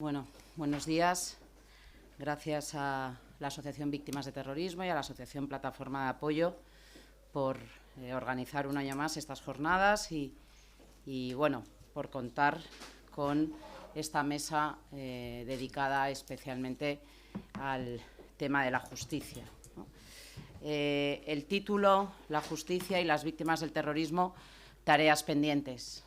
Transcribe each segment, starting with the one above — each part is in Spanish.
Bueno, buenos días. Gracias a la Asociación Víctimas de Terrorismo y a la Asociación Plataforma de Apoyo por organizar un año más estas jornadas y bueno, por contar con esta mesa dedicada especialmente al tema de la justicia, ¿no? El título, La justicia y las víctimas del terrorismo, tareas pendientes.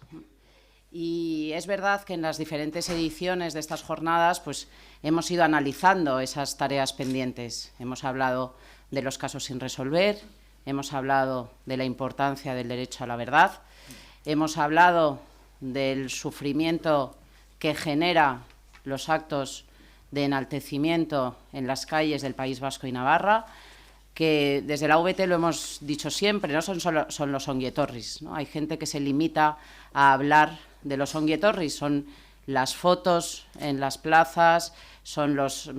Y es verdad que en las diferentes ediciones de estas jornadas pues, hemos ido analizando esas tareas pendientes. Hemos hablado de los casos sin resolver, hemos hablado de la importancia del derecho a la verdad, hemos hablado del sufrimiento que genera los actos de enaltecimiento en las calles del País Vasco y Navarra, que desde la VT lo hemos dicho siempre, no son los ongietorris, ¿no? Hay gente que se limita a hablar de los ongietorris, son las fotos en las plazas, son los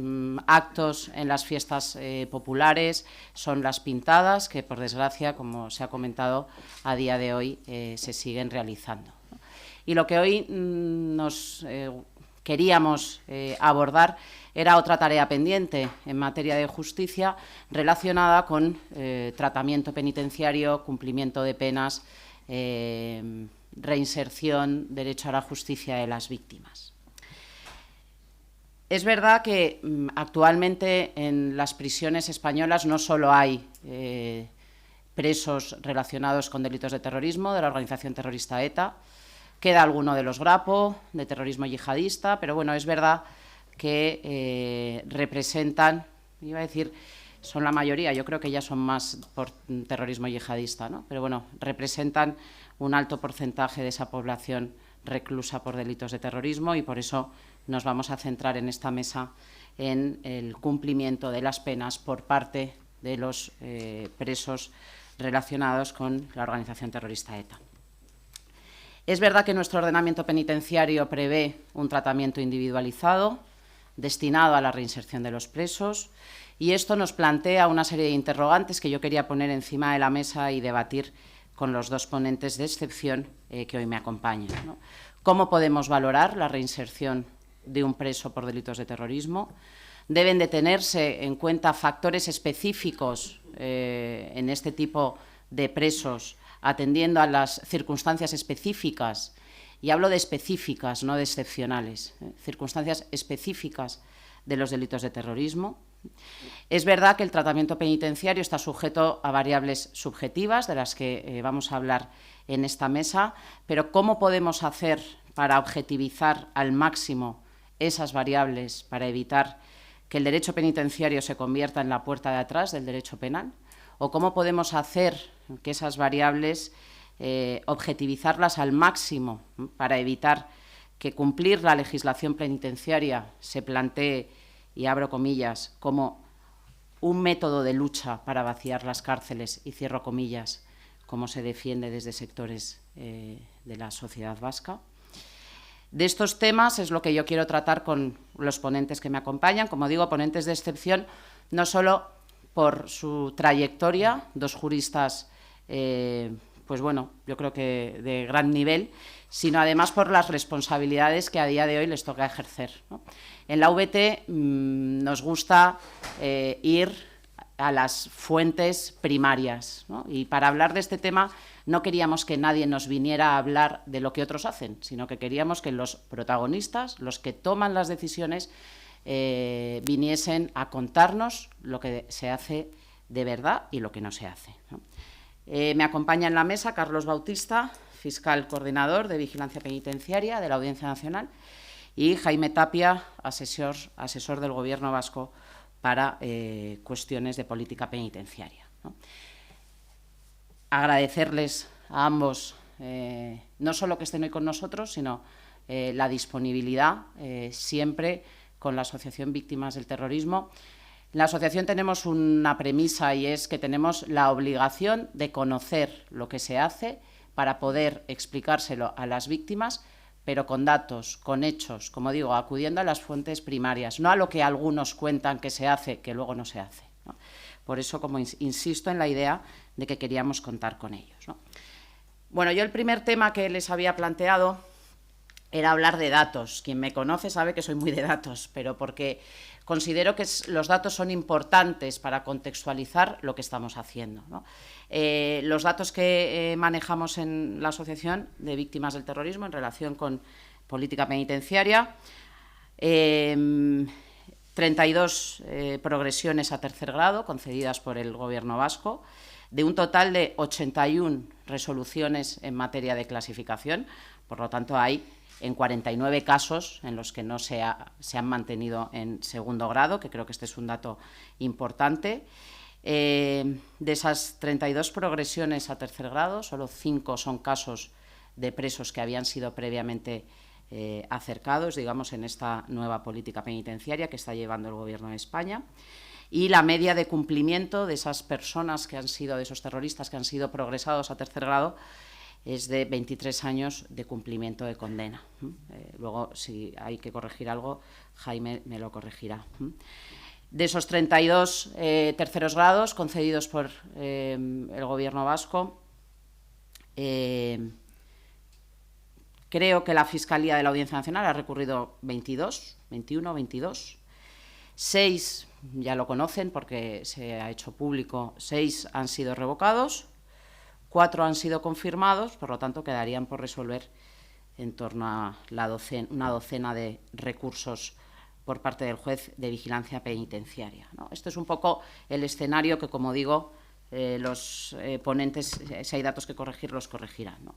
actos en las fiestas populares, son las pintadas que, por desgracia, como se ha comentado, a día de hoy se siguen realizando, ¿no? Y lo que hoy nos queríamos abordar era otra tarea pendiente en materia de justicia relacionada con tratamiento penitenciario, cumplimiento de penas, reinserción, derecho a la justicia de las víctimas. Es verdad que actualmente en las prisiones españolas no solo hay presos relacionados con delitos de terrorismo de la organización terrorista ETA, queda alguno de los Grapo, de terrorismo yihadista, pero bueno, es verdad que representan, iba a decir, son la mayoría, yo creo que ya son más por terrorismo yihadista, ¿no? Pero bueno, representan un alto porcentaje de esa población reclusa por delitos de terrorismo y por eso nos vamos a centrar en esta mesa en el cumplimiento de las penas por parte de los presos relacionados con la organización terrorista ETA. Es verdad que nuestro ordenamiento penitenciario prevé un tratamiento individualizado destinado a la reinserción de los presos y esto nos plantea una serie de interrogantes que yo quería poner encima de la mesa y debatir con los dos ponentes de excepción que hoy me acompañan, ¿no? ¿Cómo podemos valorar la reinserción de un preso por delitos de terrorismo? ¿Deben de tenerse en cuenta factores específicos en este tipo de presos atendiendo a las circunstancias específicas? Y hablo de específicas, no de excepcionales, circunstancias específicas de los delitos de terrorismo. Es verdad que el tratamiento penitenciario está sujeto a variables subjetivas, de las que vamos a hablar en esta mesa, pero ¿cómo podemos hacer para objetivizar al máximo esas variables para evitar que el derecho penitenciario se convierta en la puerta de atrás del derecho penal? ¿O cómo podemos hacer que esas variables objetivizarlas al máximo para evitar que cumplir la legislación penitenciaria se plantee, y abro comillas, como un método de lucha para vaciar las cárceles, y cierro comillas, como se defiende desde sectores de la sociedad vasca? De estos temas es lo que yo quiero tratar con los ponentes que me acompañan, como digo, ponentes de excepción, no solo por su trayectoria, dos juristas pues bueno, yo creo que de gran nivel, sino además por las responsabilidades que a día de hoy les toca ejercer, ¿no? En la VT nos gusta ir a las fuentes primarias, ¿no? Y para hablar de este tema no queríamos que nadie nos viniera a hablar de lo que otros hacen, sino que queríamos que los protagonistas, los que toman las decisiones, viniesen a contarnos lo que se hace de verdad y lo que no se hace, ¿no? Me acompaña en la mesa Carlos Bautista, fiscal coordinador de Vigilancia Penitenciaria de la Audiencia Nacional, y Jaime Tapia, asesor del Gobierno vasco para cuestiones de política penitenciaria, ¿no? Agradecerles a ambos no solo que estén hoy con nosotros, sino la disponibilidad siempre con la Asociación Víctimas del Terrorismo. En la asociación tenemos una premisa y es que tenemos la obligación de conocer lo que se hace para poder explicárselo a las víctimas, pero con datos, con hechos, como digo, acudiendo a las fuentes primarias, no a lo que algunos cuentan que se hace, que luego no se hace, ¿no? Por eso, como insisto en la idea de que queríamos contar con ellos, ¿no? Bueno, yo el primer tema que les había planteado era hablar de datos. Quien me conoce sabe que soy muy de datos, pero porque considero que los datos son importantes para contextualizar lo que estamos haciendo, ¿no? Los datos que manejamos en la Asociación de Víctimas del Terrorismo en relación con política penitenciaria, 32 progresiones a tercer grado concedidas por el Gobierno vasco, de un total de 81 resoluciones en materia de clasificación. Por lo tanto, hay en 49 casos en los que no se han mantenido en segundo grado, que creo que este es un dato importante. De esas 32 progresiones a tercer grado, solo 5 son casos de presos que habían sido previamente acercados, digamos, en esta nueva política penitenciaria que está llevando el Gobierno de España. Y la media de cumplimiento de esas personas que han sido, de esos terroristas que han sido progresados a tercer grado, es de 23 años de cumplimiento de condena. Luego, si hay que corregir algo, Jaime me lo corregirá. De esos 32 terceros grados concedidos por el Gobierno vasco, creo que la Fiscalía de la Audiencia Nacional ha recurrido 21, 22. 6, ya lo conocen porque se ha hecho público, 6 han sido revocados, 4 han sido confirmados, por lo tanto quedarían por resolver en torno a una docena de recursos por parte del juez de vigilancia penitenciaria, ¿no? Esto es un poco el escenario que, como digo, los ponentes, si hay datos que corregir, los corregirán, ¿no?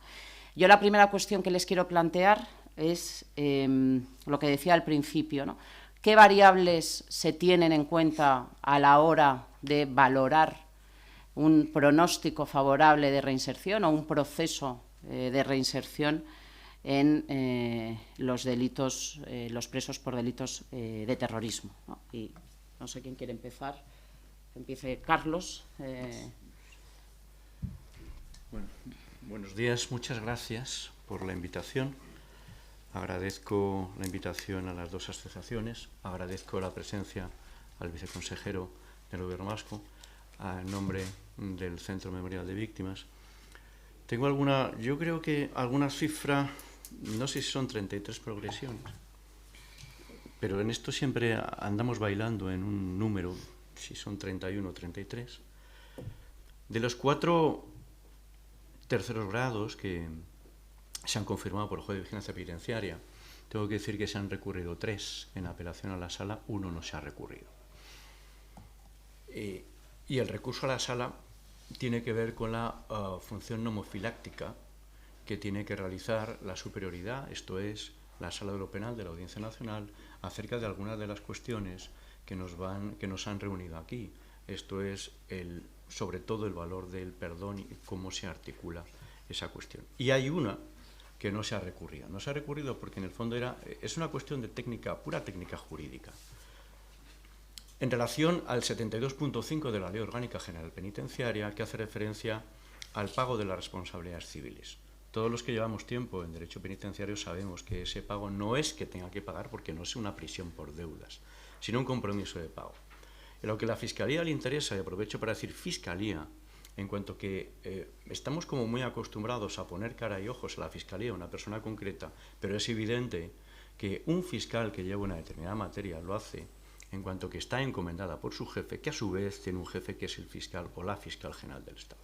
Yo la primera cuestión que les quiero plantear es lo que decía al principio, ¿no? ¿Qué variables se tienen en cuenta a la hora de valorar un pronóstico favorable de reinserción o un proceso de reinserción en los delitos, los presos por delitos de terrorismo, ¿no? Y no sé quién quiere empezar. Empiece Carlos. Bueno, buenos días, muchas gracias por la invitación. Agradezco la invitación a las dos asociaciones, agradezco la presencia al viceconsejero del Gobierno vasco, en nombre del Centro Memorial de Víctimas. Tengo yo creo que alguna cifra, no sé si son 33 progresiones, pero en esto siempre andamos bailando en un número, si son 31 o 33. De los 4 terceros grados que se han confirmado por el juez de vigilancia penitenciaria, tengo que decir que se han recurrido 3 en apelación a la sala, 1 no se ha recurrido. Y el recurso a la sala tiene que ver con la función nomofiláctica que tiene que realizar la superioridad, esto es, la Sala de lo Penal de la Audiencia Nacional, acerca de algunas de las cuestiones que nos han reunido aquí. Esto es, sobre todo, el valor del perdón y cómo se articula esa cuestión. Y hay una que no se ha recurrido. No se ha recurrido porque, en el fondo, es una cuestión de pura técnica jurídica. En relación al 72.5 de la Ley Orgánica General Penitenciaria, que hace referencia al pago de las responsabilidades civiles. Todos los que llevamos tiempo en derecho penitenciario sabemos que ese pago no es que tenga que pagar porque no es una prisión por deudas, sino un compromiso de pago. En lo que a la Fiscalía le interesa, y aprovecho para decir Fiscalía, en cuanto que estamos como muy acostumbrados a poner cara y ojos a la Fiscalía, una persona concreta, pero es evidente que un fiscal que lleva una determinada materia lo hace en cuanto que está encomendada por su jefe, que a su vez tiene un jefe que es el fiscal o la fiscal general del Estado.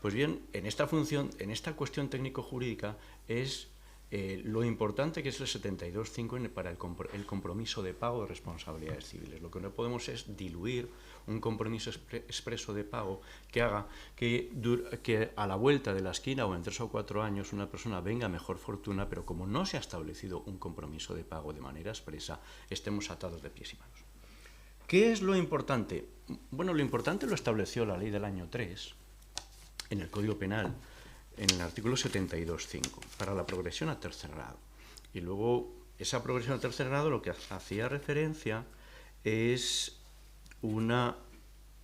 Pues bien, en esta función, en esta cuestión técnico-jurídica, es lo importante que es el 72.5 para el compromiso de pago de responsabilidades civiles. Lo que no podemos es diluir un compromiso expreso de pago que haga que a la vuelta de la esquina o en 3 o 4 años una persona venga mejor fortuna, pero como no se ha establecido un compromiso de pago de manera expresa, estemos atados de pies y manos. ¿Qué es lo importante? Bueno, lo importante lo estableció la ley del año 3 en el Código Penal, en el artículo 72.5, para la progresión a tercer grado. Y luego, esa progresión a tercer grado lo que hacía referencia es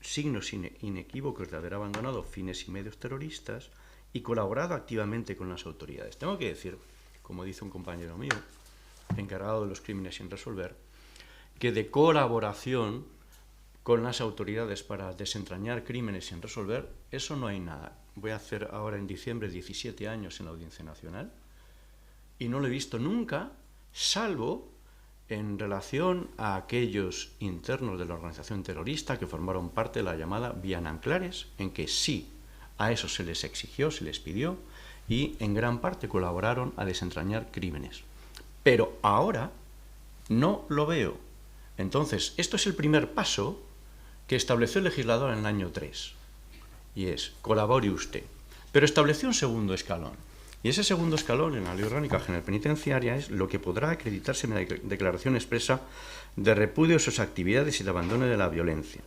signos inequívocos de haber abandonado fines y medios terroristas y colaborado activamente con las autoridades. Tengo que decir, como dice un compañero mío, encargado de los crímenes sin resolver, que de colaboración con las autoridades para desentrañar crímenes sin resolver, eso no hay nada. Voy a hacer ahora en diciembre 17 años en la Audiencia Nacional y no lo he visto nunca, salvo en relación a aquellos internos de la organización terrorista que formaron parte de la llamada Vía Nanclares, en que sí, a eso se les exigió, se les pidió, y en gran parte colaboraron a desentrañar crímenes. Pero ahora no lo veo. Entonces, esto es el primer paso que estableció el legislador en el año 3, y es, colabore usted. Pero estableció un segundo escalón. Y ese segundo escalón en la Ley Orgánica General Penitenciaria es lo que podrá acreditarse en la declaración expresa de repudio a sus actividades y de abandono de la violencia,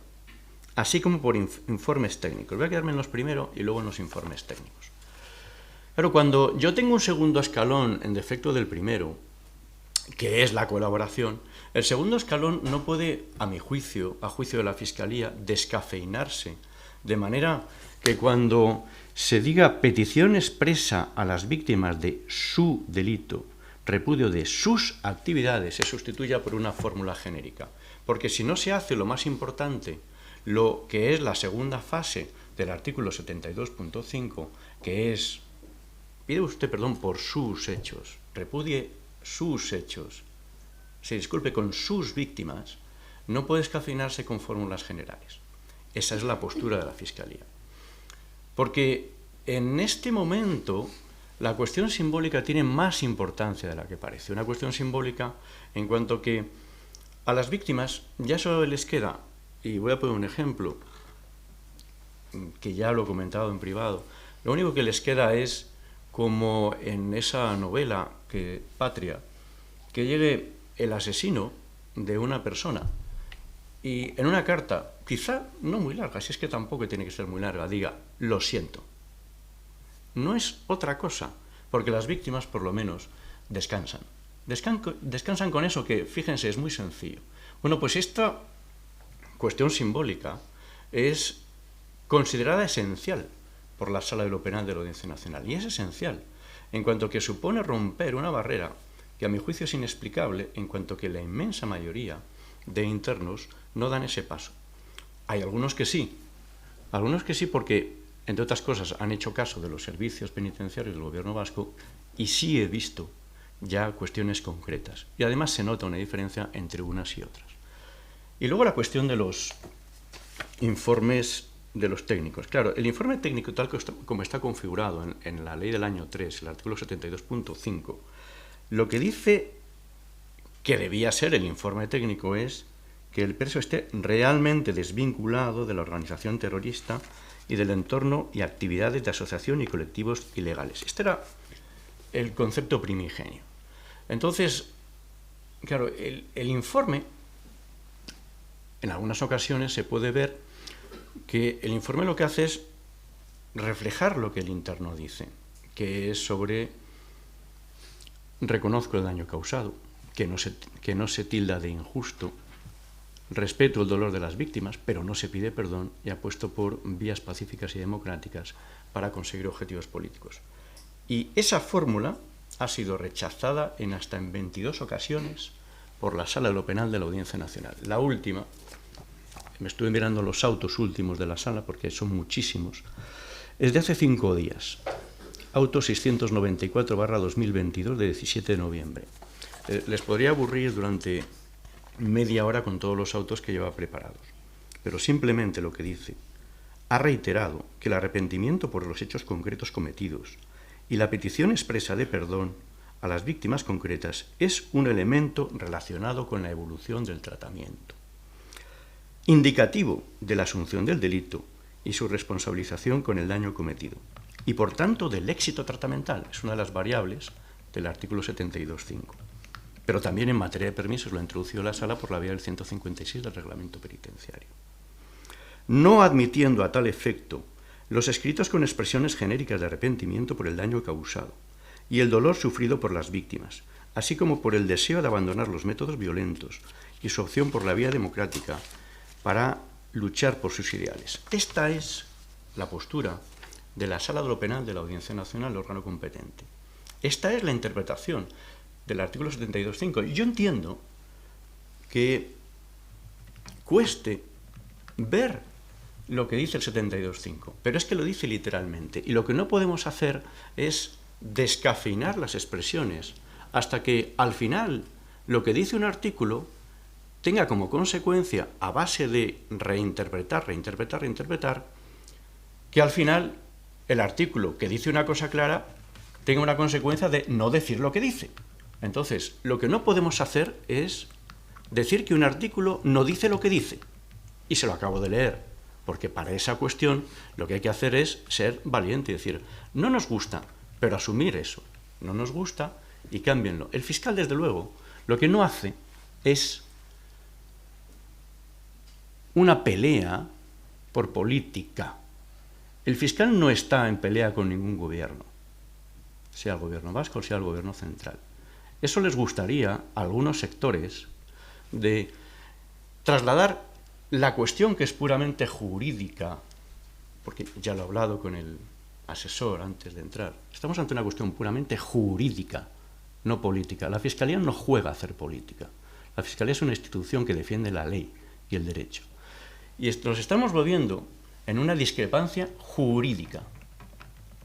así como por informes técnicos. Voy a quedarme en los primeros y luego en los informes técnicos. Pero cuando yo tengo un segundo escalón en defecto del primero, que es la colaboración, el segundo escalón no puede, a mi juicio, a juicio de la Fiscalía, descafeinarse, de manera que cuando se diga petición expresa a las víctimas de su delito, repudio de sus actividades, se sustituya por una fórmula genérica. Porque si no se hace lo más importante, lo que es la segunda fase del artículo 72.5, que es, pide usted perdón por sus hechos, repudie sus hechos, se disculpe con sus víctimas, no puede descafeinarse con fórmulas generales. Esa es la postura de la Fiscalía. Porque en este momento la cuestión simbólica tiene más importancia de la que parece. Una cuestión simbólica en cuanto que a las víctimas ya solo les queda, y voy a poner un ejemplo, que ya lo he comentado en privado, lo único que les queda es, como en esa novela, Patria, que llegue el asesino de una persona y en una carta, quizá no muy larga, si es que tampoco tiene que ser muy larga, diga, lo siento. No es otra cosa, porque las víctimas por lo menos descansan. Descansan con eso que, fíjense, es muy sencillo. Bueno, pues esta cuestión simbólica es considerada esencial por la Sala de lo Penal de la Audiencia Nacional. Y es esencial, en cuanto que supone romper una barrera que a mi juicio es inexplicable, en cuanto que la inmensa mayoría de internos no dan ese paso. Hay algunos que sí porque, entre otras cosas, han hecho caso de los servicios penitenciarios del gobierno vasco y sí he visto ya cuestiones concretas. Y además se nota una diferencia entre unas y otras. Y luego la cuestión de los informes de los técnicos. Claro, el informe técnico tal como está configurado en la ley del año 3, el artículo 72.5, lo que dice que debía ser el informe técnico es que el preso esté realmente desvinculado de la organización terrorista y del entorno y actividades de asociación y colectivos ilegales. Este era el concepto primigenio. Entonces, claro, el informe, en algunas ocasiones se puede ver que el informe lo que hace es reflejar lo que el interno dice, que es sobre reconozco el daño causado, que no se tilda de injusto, respeto el dolor de las víctimas, pero no se pide perdón y apuesto por vías pacíficas y democráticas para conseguir objetivos políticos. Y esa fórmula ha sido rechazada hasta en 22 ocasiones por la Sala de lo Penal de la Audiencia Nacional. La última, me estuve mirando los autos últimos de la Sala porque son muchísimos, es de hace 5 días. Auto 694/2022 de 17 de noviembre. Les podría aburrir durante media hora con todos los autos que lleva preparados, pero simplemente lo que dice: ha reiterado que el arrepentimiento por los hechos concretos cometidos y la petición expresa de perdón a las víctimas concretas es un elemento relacionado con la evolución del tratamiento, indicativo de la asunción del delito y su responsabilización con el daño cometido, y por tanto del éxito tratamental. Es una de las variables del artículo 72.5. Pero también en materia de permisos lo ha introducido la Sala por la vía del 156 del Reglamento Penitenciario. No admitiendo a tal efecto los escritos con expresiones genéricas de arrepentimiento por el daño causado y el dolor sufrido por las víctimas, así como por el deseo de abandonar los métodos violentos y su opción por la vía democrática para luchar por sus ideales. Esta es la postura de la Sala de lo Penal de la Audiencia Nacional, el órgano competente. Esta es la interpretación del artículo 72.5. Yo entiendo que cueste ver lo que dice el 72.5, pero es que lo dice literalmente. Y lo que no podemos hacer es descafeinar las expresiones hasta que al final lo que dice un artículo tenga como consecuencia, a base de reinterpretar, que al final el artículo que dice una cosa clara tenga una consecuencia de no decir lo que dice. Entonces, lo que no podemos hacer es decir que un artículo no dice lo que dice. Y se lo acabo de leer, porque para esa cuestión lo que hay que hacer es ser valiente y decir, no nos gusta, pero asumir eso. No nos gusta y cámbienlo. El fiscal, desde luego, lo que no hace es una pelea por política. El fiscal no está en pelea con ningún gobierno, sea el gobierno vasco o sea el gobierno central. Eso les gustaría a algunos sectores de trasladar la cuestión que es puramente jurídica, porque ya lo he hablado con el asesor antes de entrar, estamos ante una cuestión puramente jurídica, no política. La Fiscalía no juega a hacer política. La Fiscalía es una institución que defiende la ley y el derecho. Y nos estamos moviendo en una discrepancia jurídica.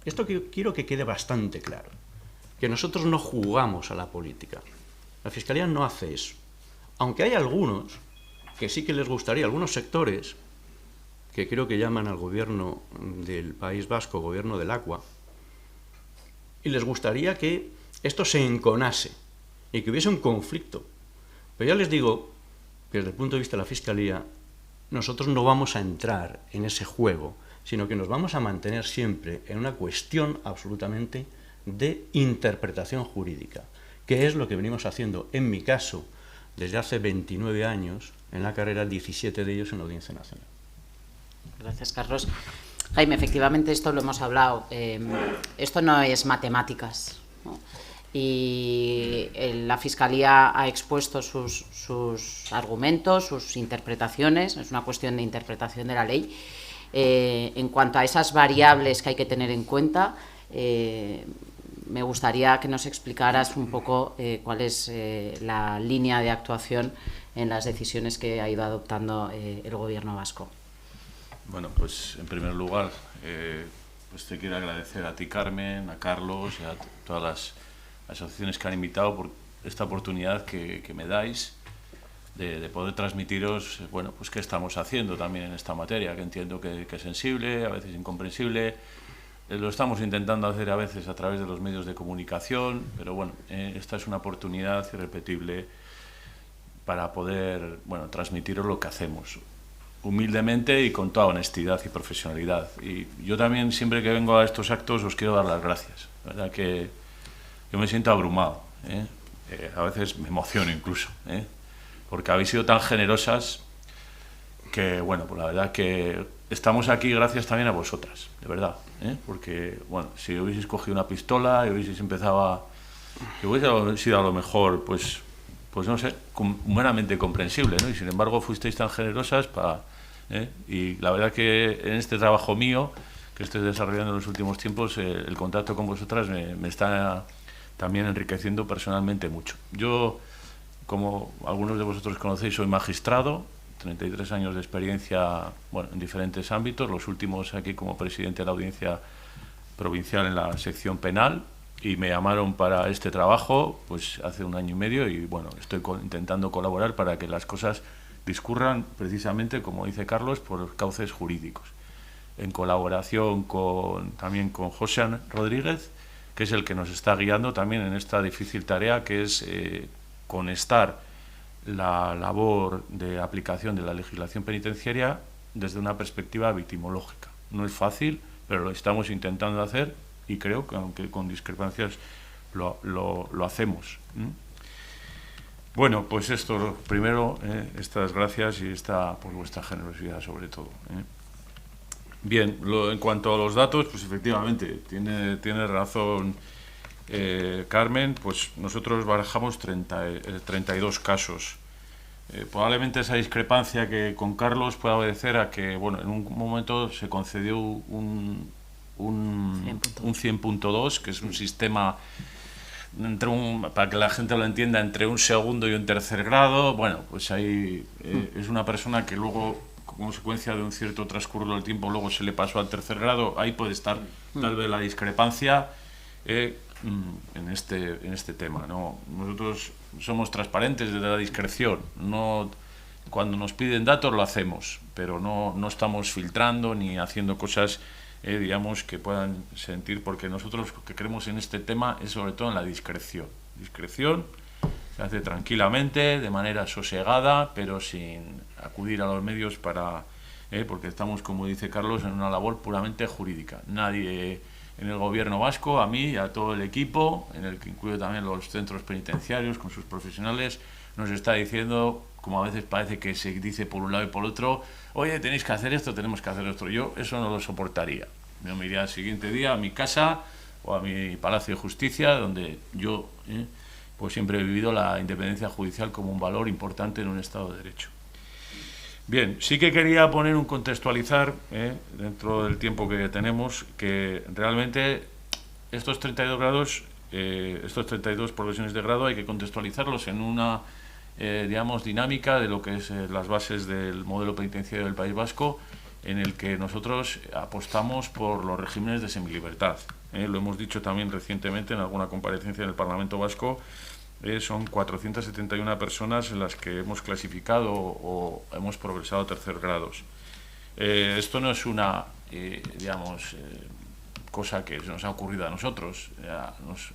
Esto que quiero que quede bastante claro, que nosotros no jugamos a la política. La Fiscalía no hace eso. Aunque hay algunos que sí que les gustaría, algunos sectores, que creo que llaman al gobierno del País Vasco gobierno del agua, y les gustaría que esto se enconase y que hubiese un conflicto. Pero ya les digo que desde el punto de vista de la Fiscalía, nosotros no vamos a entrar en ese juego, sino que nos vamos a mantener siempre en una cuestión absolutamente de interpretación jurídica, que es lo que venimos haciendo, en mi caso, desde hace 29 años, en la carrera, 17 de ellos en la Audiencia Nacional. Gracias, Carlos. Jaime, efectivamente esto lo hemos hablado. Esto no es matemáticas, ¿no? Y la Fiscalía ha expuesto sus argumentos, sus interpretaciones. Es una cuestión de interpretación de la ley. En cuanto a esas variables que hay que tener en cuenta, me gustaría que nos explicaras un poco cuál es la línea de actuación en las decisiones que ha ido adoptando el Gobierno vasco. Bueno, pues en primer lugar, pues te quiero agradecer a ti, Carmen, a Carlos y a todas las asociaciones que han invitado por esta oportunidad que me dais de poder transmitiros, bueno, pues qué estamos haciendo también en esta materia, que entiendo que es sensible, a veces incomprensible. Lo estamos intentando hacer a veces a través de los medios de comunicación, pero bueno, esta es una oportunidad irrepetible para poder, bueno, transmitiros lo que hacemos, humildemente y con toda honestidad y profesionalidad. Y yo también, siempre que vengo a estos actos, os quiero dar las gracias. La verdad que yo me siento abrumado, a veces me emociono incluso, porque habéis sido tan generosas que, bueno, pues la verdad que estamos aquí gracias también a vosotras, de verdad, porque, bueno, si hubieseis cogido una pistola y hubieseis empezado a... que hubiese sido a lo mejor, pues no sé, humanamente comprensible, ¿no? Y sin embargo fuisteis tan generosas para... Y la verdad que en este trabajo mío, que estoy desarrollando en los últimos tiempos, el contacto con vosotras me está también enriqueciendo personalmente mucho. Yo, como algunos de vosotros conocéis, soy magistrado, 33 años de experiencia, bueno, en diferentes ámbitos, los últimos aquí como presidente de la Audiencia Provincial en la sección penal, y me llamaron para este trabajo pues hace 1 año y medio, y bueno, estoy intentando colaborar para que las cosas discurran precisamente, como dice Carlos, por los cauces jurídicos, en colaboración también con José Rodríguez, que es el que nos está guiando también en esta difícil tarea, que es conectar la labor de aplicación de la legislación penitenciaria desde una perspectiva victimológica. No es fácil, pero lo estamos intentando hacer, y creo que, aunque con discrepancias, lo hacemos. Bueno, pues esto, primero, estas gracias y por vuestra generosidad sobre todo. Bien, en cuanto a los datos, pues efectivamente, tiene razón Carmen, pues nosotros barajamos 32 casos. Probablemente esa discrepancia que con Carlos pueda obedecer a que, bueno, en un momento se concedió un 100.2, que es un sistema, para que la gente lo entienda, entre un segundo y un tercer grado. Bueno, pues ahí es una persona que luego, como consecuencia de un cierto transcurso del tiempo, luego se le pasó al tercer grado. Ahí puede estar tal vez la discrepancia. en este tema, ¿no? Nosotros somos transparentes desde la discreción. No, cuando nos piden datos lo hacemos, pero no estamos filtrando ni haciendo cosas, digamos, que puedan sentir, porque nosotros lo que creemos en este tema es sobre todo en la discreción. Discreción se hace tranquilamente, de manera sosegada, pero sin acudir a los medios porque estamos, como dice Carlos, en una labor puramente jurídica. Nadie en el gobierno vasco, a mí y a todo el equipo, en el que incluye también los centros penitenciarios con sus profesionales, nos está diciendo, como a veces parece que se dice por un lado y por otro, oye, tenéis que hacer esto, tenemos que hacer esto. Yo eso no lo soportaría. Yo me iría al siguiente día a mi casa o a mi Palacio de Justicia, donde yo pues siempre he vivido la independencia judicial como un valor importante en un Estado de Derecho. Bien, sí que quería contextualizar, dentro del tiempo que tenemos, que realmente estos 32 grados, estos 32 progresiones de grado hay que contextualizarlos en una, digamos, dinámica de lo que es las bases del modelo penitenciario del País Vasco, en el que nosotros apostamos por los regímenes de semilibertad. Lo hemos dicho también recientemente en alguna comparecencia en el Parlamento Vasco. Son 471 personas en las que hemos clasificado o hemos progresado a tercer grados. Esto no es una, digamos, cosa que nos ha ocurrido a nosotros. Nos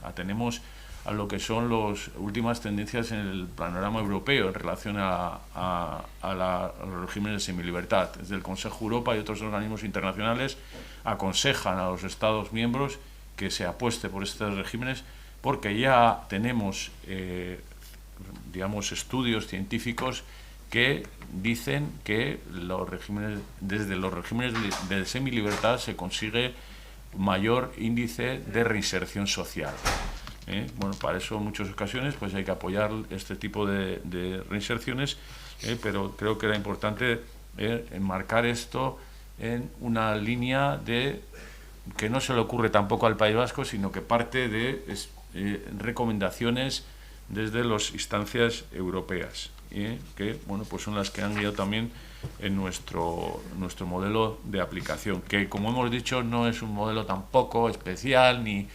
atenemos a lo que son las últimas tendencias en el panorama europeo en relación a los regímenes de semilibertad. Desde el Consejo de Europa y otros organismos internacionales aconsejan a los Estados miembros que se apueste por estos regímenes, porque ya tenemos, digamos, estudios científicos que dicen que desde los regímenes de semilibertad se consigue mayor índice de reinserción social. Bueno, para eso en muchas ocasiones pues hay que apoyar este tipo de reinserciones, pero creo que era importante enmarcar esto en una línea que no se le ocurre tampoco al País Vasco, sino que parte de recomendaciones desde las instancias europeas, que bueno, pues son las que han guiado también en nuestro modelo de aplicación, que, como hemos dicho, no es un modelo tampoco especial ni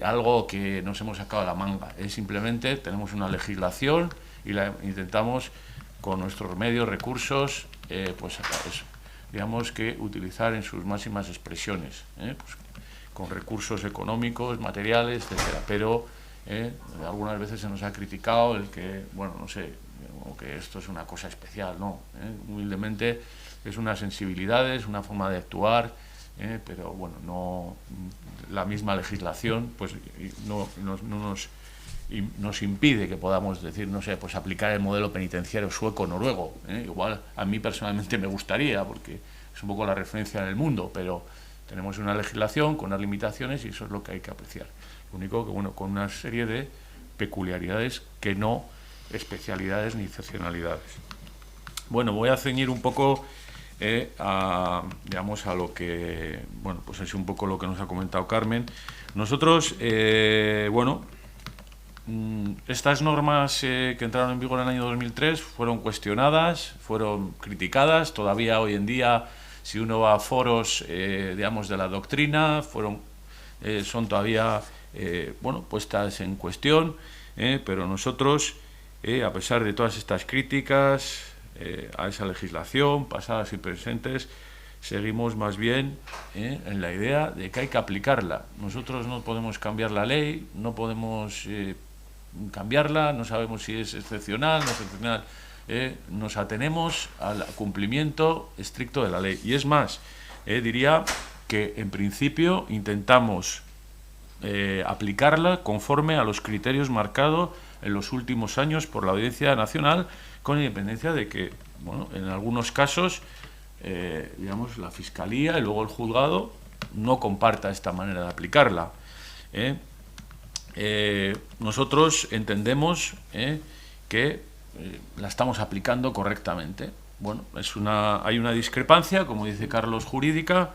algo que nos hemos sacado de la manga. Es simplemente, tenemos una legislación y la intentamos con nuestros medios, recursos, pues eso, digamos, que utilizar en sus máximas expresiones, pues, con recursos económicos, materiales, etcétera. Pero algunas veces se nos ha criticado el que, bueno, no sé, o que esto es una cosa especial, no. Humildemente es una sensibilidad, es una forma de actuar, pero bueno, no, la misma legislación pues no nos impide que podamos decir, no sé, pues aplicar el modelo penitenciario sueco-noruego. Igual a mí personalmente me gustaría, porque es un poco la referencia en el mundo, pero tenemos una legislación con unas limitaciones y eso es lo que hay que apreciar. Lo único que, bueno, con una serie de peculiaridades que no especialidades ni excepcionalidades. Bueno, voy a ceñir un poco digamos, a lo que, bueno, pues es un poco lo que nos ha comentado Carmen. Nosotros, bueno, estas normas que entraron en vigor en el año 2003 fueron cuestionadas, fueron criticadas. Todavía hoy en día, si uno va a foros, digamos, de la doctrina, son todavía, bueno, puestas en cuestión, pero nosotros, a pesar de todas estas críticas a esa legislación, pasadas y presentes, seguimos más bien en la idea de que hay que aplicarla. Nosotros no podemos cambiar la ley, no podemos cambiarla, no sabemos si es excepcional, no es excepcional. Nos atenemos al cumplimiento estricto de la ley. Y es más, diría que en principio intentamos aplicarla conforme a los criterios marcados en los últimos años por la Audiencia Nacional, con independencia de que, bueno, en algunos casos, digamos, la Fiscalía y luego el juzgado no comparta esta manera de aplicarla. Nosotros entendemos que la estamos aplicando correctamente. Bueno, hay una discrepancia, como dice Carlos, jurídica,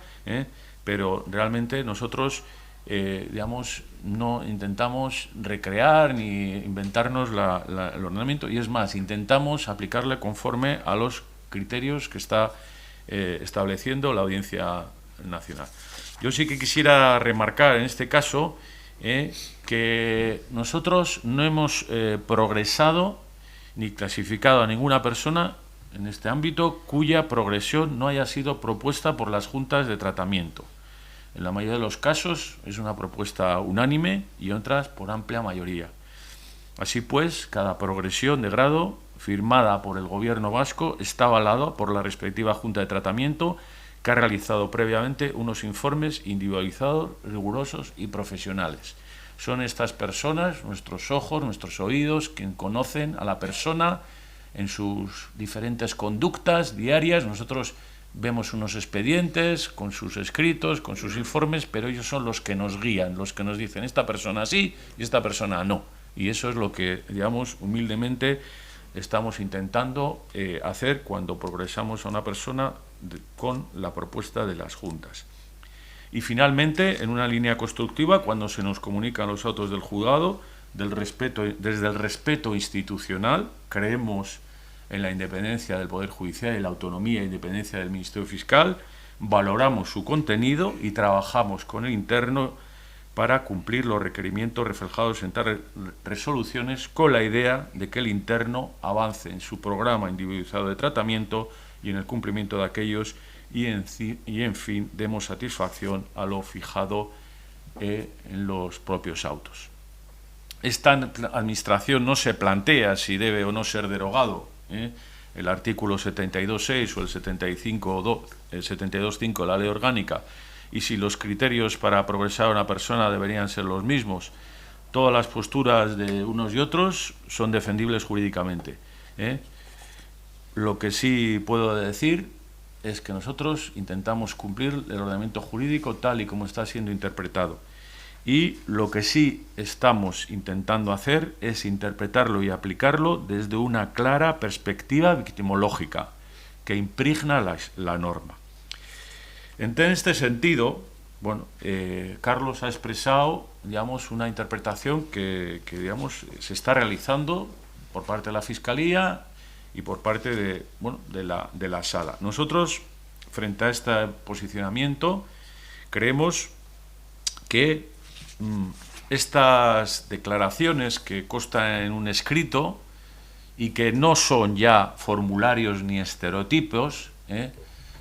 pero realmente nosotros, digamos, no intentamos recrear ni inventarnos el ordenamiento, y es más, intentamos aplicarle conforme a los criterios que está estableciendo la Audiencia nacional. Yo sí que quisiera remarcar en este caso que nosotros no hemos progresado ni clasificado a ninguna persona en este ámbito cuya progresión no haya sido propuesta por las juntas de tratamiento. En la mayoría de los casos es una propuesta unánime y otras por amplia mayoría. Así pues, cada progresión de grado firmada por el Gobierno vasco está avalada por la respectiva junta de tratamiento, que ha realizado previamente unos informes individualizados, rigurosos y profesionales. Son estas personas, nuestros ojos, nuestros oídos, quien conocen a la persona en sus diferentes conductas diarias. Nosotros vemos unos expedientes con sus escritos, con sus informes, pero ellos son los que nos guían, los que nos dicen esta persona sí y esta persona no. Y eso es lo que, digamos, humildemente estamos intentando hacer cuando progresamos a una persona con la propuesta de las juntas. Y finalmente, en una línea constructiva, cuando se nos comunican los autos del juzgado, desde el respeto institucional, creemos en la independencia del Poder Judicial y la autonomía e independencia del Ministerio Fiscal, valoramos su contenido y trabajamos con el interno para cumplir los requerimientos reflejados en tales resoluciones, con la idea de que el interno avance en su programa individualizado de tratamiento y en el cumplimiento de aquellos y en fin demos satisfacción a lo fijado en los propios autos. Esta administración no se plantea si debe o no ser derogado el artículo 72.6 o el 72.5 de la Ley Orgánica, y si los criterios para progresar a una persona deberían ser los mismos. Todas las posturas de unos y otros son defendibles jurídicamente. Lo que sí puedo decir es que nosotros intentamos cumplir el ordenamiento jurídico tal y como está siendo interpretado. Y lo que sí estamos intentando hacer es interpretarlo y aplicarlo desde una clara perspectiva victimológica que impregna la norma. En este sentido, bueno, Carlos ha expresado, digamos, una interpretación que digamos, se está realizando por parte de la Fiscalía y por parte de la Sala. Nosotros, frente a este posicionamiento, creemos que estas declaraciones que constan en un escrito y que no son ya formularios ni estereotipos,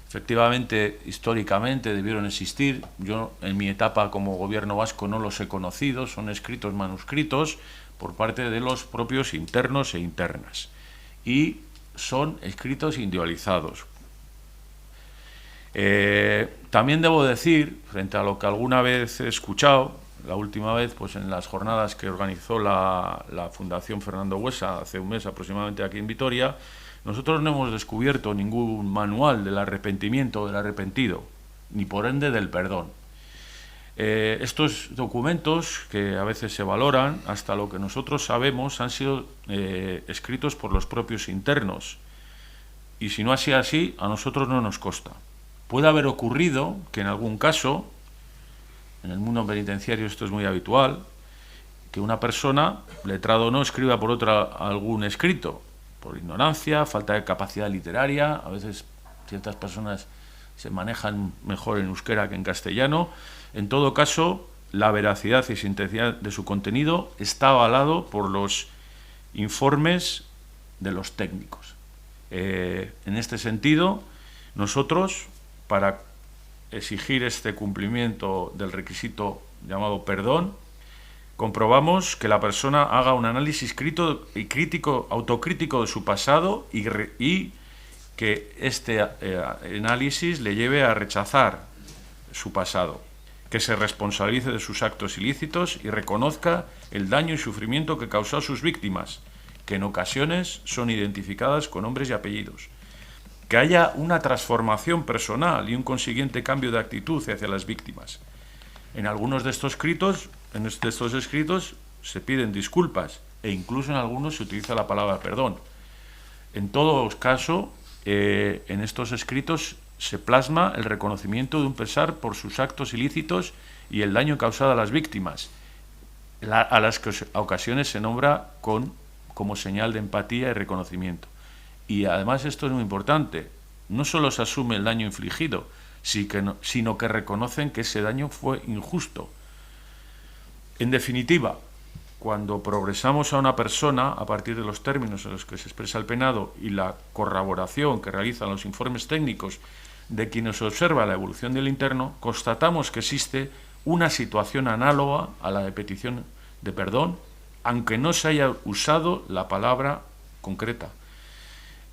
efectivamente, históricamente debieron existir. Yo en mi etapa como gobierno vasco no los he conocido, son escritos manuscritos por parte de los propios internos e internas y son escritos individualizados. También debo decir, frente a lo que alguna vez he escuchado, la última vez pues en las jornadas que organizó la Fundación Fernando Buesa hace un mes aproximadamente aquí en Vitoria, nosotros no hemos descubierto ningún manual del arrepentimiento o del arrepentido, ni por ende del perdón. Estos documentos, que a veces se valoran, hasta lo que nosotros sabemos, han sido escritos por los propios internos. Y si no ha sido así, a nosotros no nos consta. Puede haber ocurrido que en algún caso, en el mundo penitenciario esto es muy habitual, que una persona, letrado o no, escriba por otra algún escrito, por ignorancia, falta de capacidad literaria. A veces ciertas personas se manejan mejor en euskera que en castellano. En todo caso, la veracidad y sinceridad de su contenido está avalado por los informes de los técnicos. En este sentido, nosotros, para exigir este cumplimiento del requisito llamado perdón, comprobamos que la persona haga un análisis autocrítico de su pasado y que este análisis le lleve a rechazar su pasado, que se responsabilice de sus actos ilícitos y reconozca el daño y sufrimiento que causó a sus víctimas, que en ocasiones son identificadas con nombres y apellidos, que haya una transformación personal y un consiguiente cambio de actitud hacia las víctimas. En algunos de estos escritos se piden disculpas e incluso en algunos se utiliza la palabra perdón. En todo caso, en estos escritos se plasma el reconocimiento de un pesar por sus actos ilícitos y el daño causado a las víctimas, a las que a ocasiones se nombra como señal de empatía y reconocimiento. Y además esto es muy importante, no solo se asume el daño infligido, sino que reconocen que ese daño fue injusto. En definitiva, cuando progresamos a una persona a partir de los términos en los que se expresa el penado y la corroboración que realizan los informes técnicos de quienes observa la evolución del interno, constatamos que existe una situación análoga a la de petición de perdón, aunque no se haya usado la palabra concreta.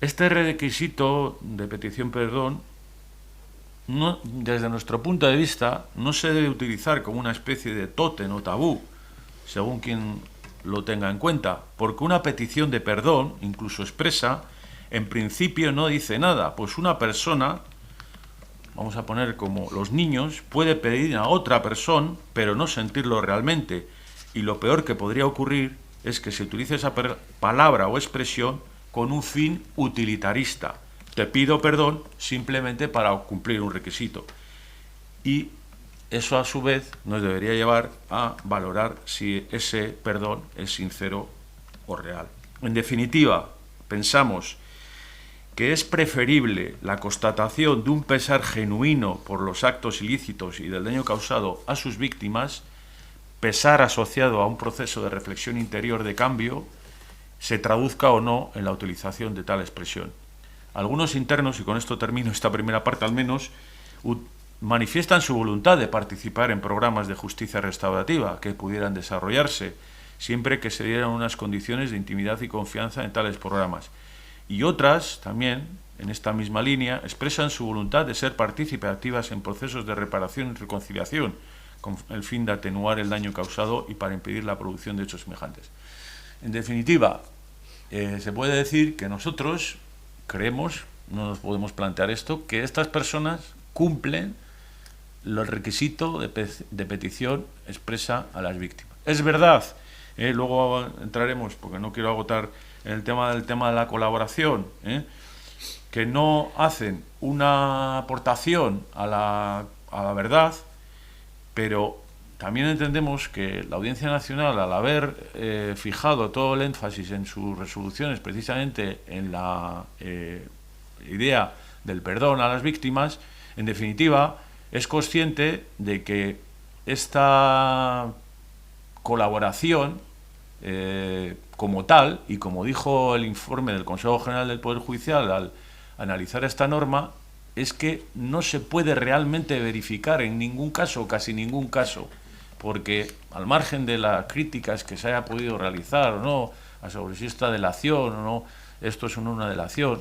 Este requisito de petición de perdón, desde nuestro punto de vista, no se debe utilizar como una especie de tótem o tabú, según quien lo tenga en cuenta, porque una petición de perdón, incluso expresa, en principio no dice nada, pues una persona, vamos a poner como los niños, puede pedir a otra persona, pero no sentirlo realmente, y lo peor que podría ocurrir es que se utilice esa palabra o expresión con un fin utilitarista. Te pido perdón simplemente para cumplir un requisito. Y eso a su vez nos debería llevar a valorar si ese perdón es sincero o real. En definitiva, pensamos que es preferible la constatación de un pesar genuino por los actos ilícitos y del daño causado a sus víctimas, pesar asociado a un proceso de reflexión interior de cambio, se traduzca o no en la utilización de tal expresión. Algunos internos, y con esto termino esta primera parte al menos, manifiestan su voluntad de participar en programas de justicia restaurativa que pudieran desarrollarse, siempre que se dieran unas condiciones de intimidad y confianza en tales programas. Y otras, también, en esta misma línea, expresan su voluntad de ser participativas en procesos de reparación y reconciliación, con el fin de atenuar el daño causado y para impedir la producción de hechos semejantes. En definitiva, se puede decir que nosotros creemos, no nos podemos plantear esto, que estas personas cumplen los requisitos de petición expresa a las víctimas. Es verdad, luego entraremos, porque no quiero agotar el tema de la colaboración, que no hacen una aportación a la verdad, pero también entendemos que la Audiencia Nacional, al haber fijado todo el énfasis en sus resoluciones precisamente en la idea del perdón a las víctimas, en definitiva, es consciente de que esta colaboración como tal, y como dijo el informe del Consejo General del Poder Judicial al analizar esta norma, es que no se puede realmente verificar en ningún caso, casi ningún caso, porque al margen de las críticas que se haya podido realizar o no, a sobre si esta delación o no, esto es una delación,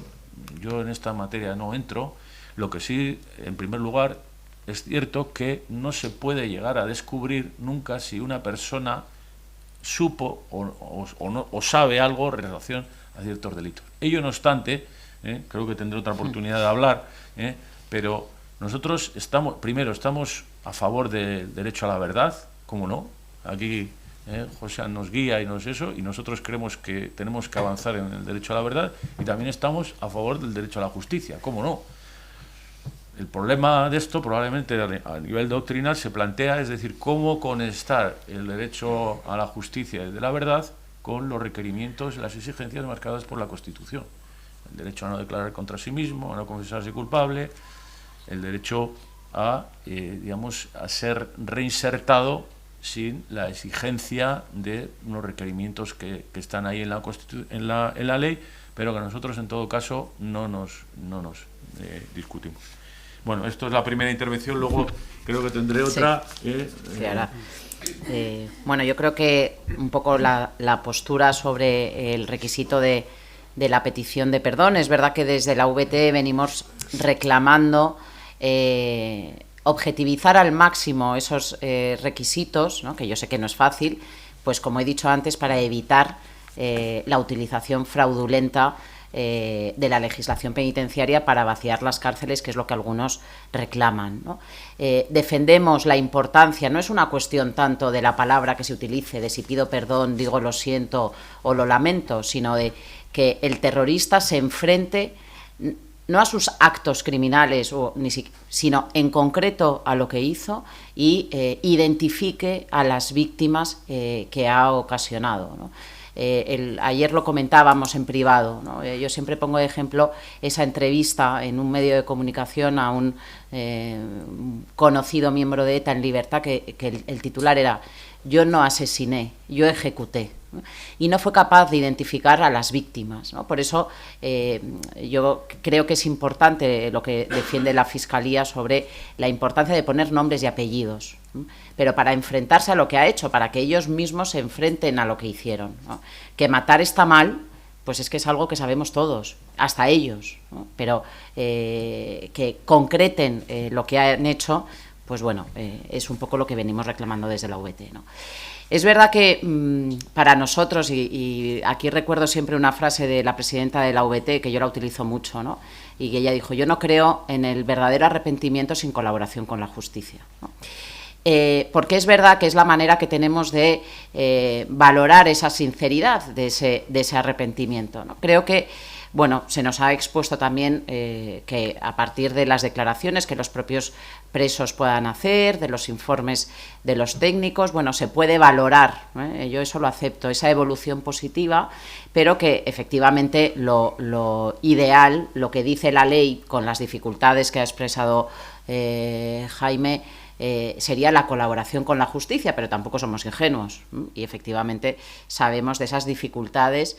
yo en esta materia no entro. Lo que sí, en primer lugar, es cierto que no se puede llegar a descubrir nunca si una persona supo o sabe algo en relación a ciertos delitos. Ello no obstante, creo que tendré otra oportunidad de hablar, pero nosotros estamos a favor del derecho a la verdad, ¿cómo no? Aquí José nos guía y nosotros creemos que tenemos que avanzar en el derecho a la verdad, y también estamos a favor del derecho a la justicia, ¿cómo no? El problema de esto probablemente a nivel doctrinal se plantea, es decir, cómo conectar el derecho a la justicia y de la verdad con los requerimientos y las exigencias marcadas por la Constitución. El derecho a no declarar contra sí mismo, a no confesarse culpable, el derecho a ser reinsertado sin la exigencia de unos requerimientos que están ahí en la ley, pero que nosotros en todo caso no nos discutimos. Bueno, esto es la primera intervención, luego creo que tendré otra. Sí, ahora. Bueno, yo creo que un poco la postura sobre el requisito de la petición de perdón, es verdad que desde la VT venimos reclamando objetivizar al máximo esos requisitos, ¿no? Que yo sé que no es fácil, pues como he dicho antes, para evitar la utilización fraudulenta de la legislación penitenciaria para vaciar las cárceles, que es lo que algunos reclaman, ¿no? Defendemos la importancia, no es una cuestión tanto de la palabra que se utilice, de si pido perdón, digo lo siento o lo lamento, sino de que el terrorista se enfrente no a sus actos criminales, sino en concreto a lo que hizo, y identifique a las víctimas que ha ocasionado, ¿no? Ayer lo comentábamos en privado, ¿no? Yo siempre pongo de ejemplo esa entrevista en un medio de comunicación a un conocido miembro de ETA en libertad, que el titular era: yo no asesiné, yo ejecuté. Y no fue capaz de identificar a las víctimas, ¿no? Por eso yo creo que es importante lo que defiende la Fiscalía sobre la importancia de poner nombres y apellidos, ¿no? Pero para enfrentarse a lo que ha hecho, para que ellos mismos se enfrenten a lo que hicieron, ¿no? Que matar está mal, pues es que es algo que sabemos todos, hasta ellos, ¿no? Pero que concreten lo que han hecho, pues bueno, es un poco lo que venimos reclamando desde la VT, ¿no? Es verdad que para nosotros, y aquí recuerdo siempre una frase de la presidenta de la VT, que yo la utilizo mucho, ¿no? Y que ella dijo: yo no creo en el verdadero arrepentimiento sin colaboración con la justicia, ¿no? Porque es verdad que es la manera que tenemos de valorar esa sinceridad de ese arrepentimiento, ¿no? Creo que, bueno, se nos ha expuesto también que a partir de las declaraciones que los propios presos puedan hacer, de los informes de los técnicos, bueno, se puede valorar, yo eso lo acepto, esa evolución positiva, pero que efectivamente lo ideal, lo que dice la ley, con las dificultades que ha expresado Jaime, sería la colaboración con la justicia, pero tampoco somos ingenuos, y efectivamente sabemos de esas dificultades.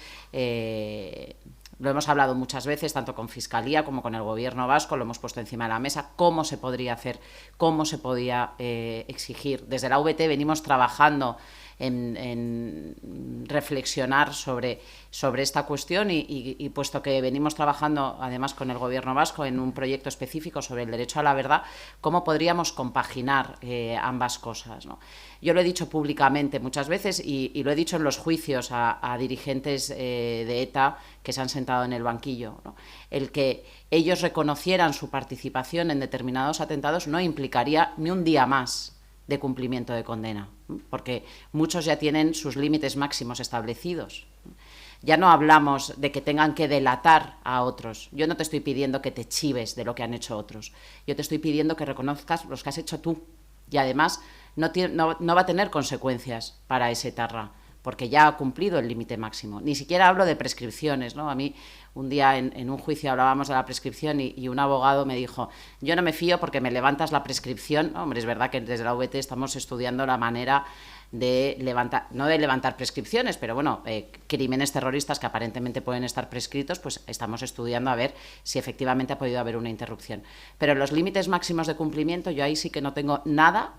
Lo hemos hablado muchas veces, tanto con Fiscalía como con el Gobierno vasco, lo hemos puesto encima de la mesa, cómo se podría hacer, cómo se podía exigir. Desde la VT venimos trabajando en reflexionar sobre esta cuestión y puesto que venimos trabajando además con el Gobierno vasco en un proyecto específico sobre el derecho a la verdad, cómo podríamos compaginar ambas cosas, ¿no? Yo lo he dicho públicamente muchas veces y lo he dicho en los juicios a dirigentes de ETA que se han sentado en el banquillo, ¿no? El que ellos reconocieran su participación en determinados atentados no implicaría ni un día más de cumplimiento de condena, porque muchos ya tienen sus límites máximos establecidos. Ya no hablamos de que tengan que delatar a otros. Yo no te estoy pidiendo que te chives de lo que han hecho otros. Yo te estoy pidiendo que reconozcas los que has hecho tú. Y además no va a tener consecuencias para ese etarra, porque ya ha cumplido el límite máximo. Ni siquiera hablo de prescripciones, ¿no? A mí un día en un juicio hablábamos de la prescripción y un abogado me dijo: yo no me fío porque me levantas la prescripción. Hombre, es verdad que desde la VT estamos estudiando la manera de levantar, no de levantar prescripciones, pero bueno, crímenes terroristas que aparentemente pueden estar prescritos, pues estamos estudiando a ver si efectivamente ha podido haber una interrupción. Pero los límites máximos de cumplimiento, yo ahí sí que no tengo nada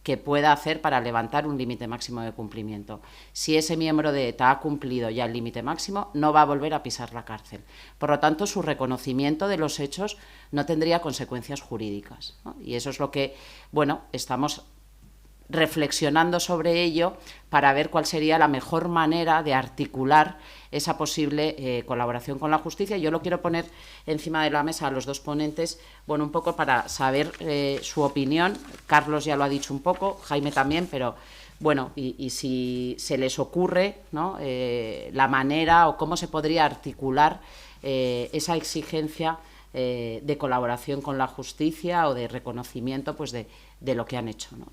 que pueda hacer para levantar un límite máximo de cumplimiento. Si ese miembro de ETA ha cumplido ya el límite máximo, no va a volver a pisar la cárcel. Por lo tanto, su reconocimiento de los hechos no tendría consecuencias jurídicas, ¿no? Y eso es lo que, bueno, estamos reflexionando sobre ello para ver cuál sería la mejor manera de articular esa posible colaboración con la justicia. Yo lo quiero poner encima de la mesa a los dos ponentes, bueno, un poco para saber su opinión. Carlos ya lo ha dicho un poco, Jaime también, pero bueno, y si se les ocurre, ¿no?, la manera o cómo se podría articular esa exigencia de colaboración con la justicia o de reconocimiento, pues, de lo que han hecho, ¿no?